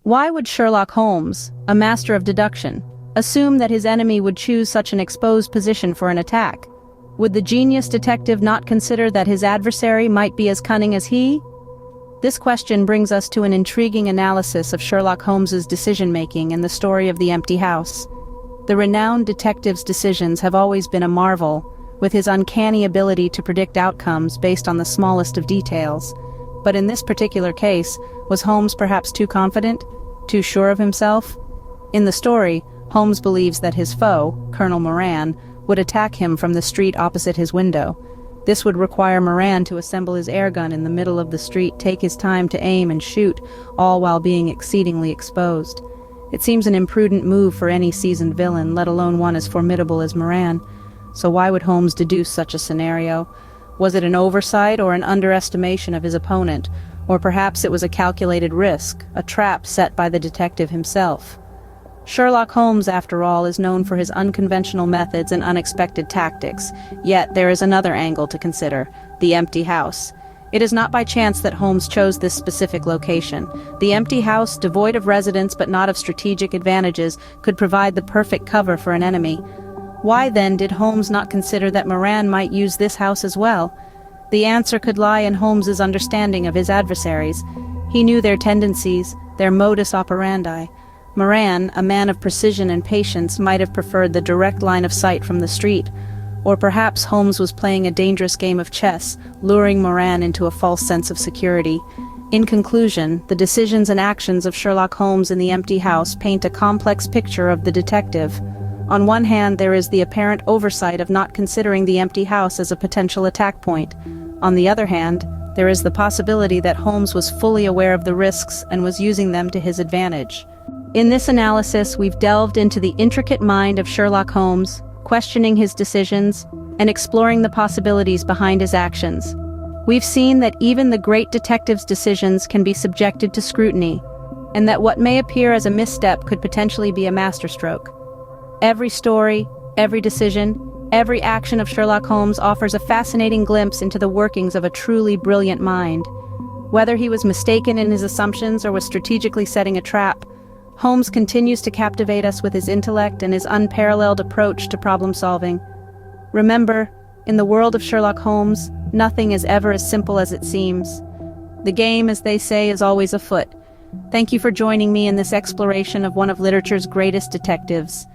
Why would Sherlock Holmes, a master of deduction, assume that his enemy would choose such an exposed position for an attack? Would the genius detective not consider that his adversary might be as cunning as he? This question brings us to an intriguing analysis of Sherlock Holmes's decision-making in the story of the empty house. The renowned detective's decisions have always been a marvel, with his uncanny ability to predict outcomes based on the smallest of details. But in this particular case, was Holmes perhaps too confident? Too sure of himself? In the story, Holmes believes that his foe, Colonel Moran, would attack him from the street opposite his window. This would require Moran to assemble his airgun in the middle of the street, take his time to aim and shoot, all while being exceedingly exposed. It seems an imprudent move for any seasoned villain, let alone one as formidable as Moran. So why would Holmes deduce such a scenario? Was it an oversight or an underestimation of his opponent? Or perhaps it was a calculated risk, a trap set by the detective himself? Sherlock Holmes, after all, is known for his unconventional methods and unexpected tactics. Yet there is another angle to consider: the empty house. It is not by chance that Holmes chose this specific location. The empty house, devoid of residents but not of strategic advantages, could provide the perfect cover for an enemy. Why then did Holmes not consider that Moran might use this house as well? The answer could lie in Holmes's understanding of his adversaries. He knew their tendencies, their modus operandi. Moran, a man of precision and patience, might have preferred the direct line of sight from the street. Or perhaps Holmes was playing a dangerous game of chess, luring Moran into a false sense of security. In conclusion, the decisions and actions of Sherlock Holmes in the empty house paint a complex picture of the detective. On one hand, there is the apparent oversight of not considering the empty house as a potential attack point. On the other hand, there is the possibility that Holmes was fully aware of the risks and was using them to his advantage. In this analysis, we've delved into the intricate mind of Sherlock Holmes, questioning his decisions and exploring the possibilities behind his actions. We've seen that even the great detective's decisions can be subjected to scrutiny, and that what may appear as a misstep could potentially be a masterstroke. Every story, every decision, every action of Sherlock Holmes offers a fascinating glimpse into the workings of a truly brilliant mind. Whether he was mistaken in his assumptions or was strategically setting a trap, Holmes continues to captivate us with his intellect and his unparalleled approach to problem-solving. Remember, in the world of Sherlock Holmes, nothing is ever as simple as it seems. The game, as they say, is always afoot. Thank you for joining me in this exploration of one of literature's greatest detectives.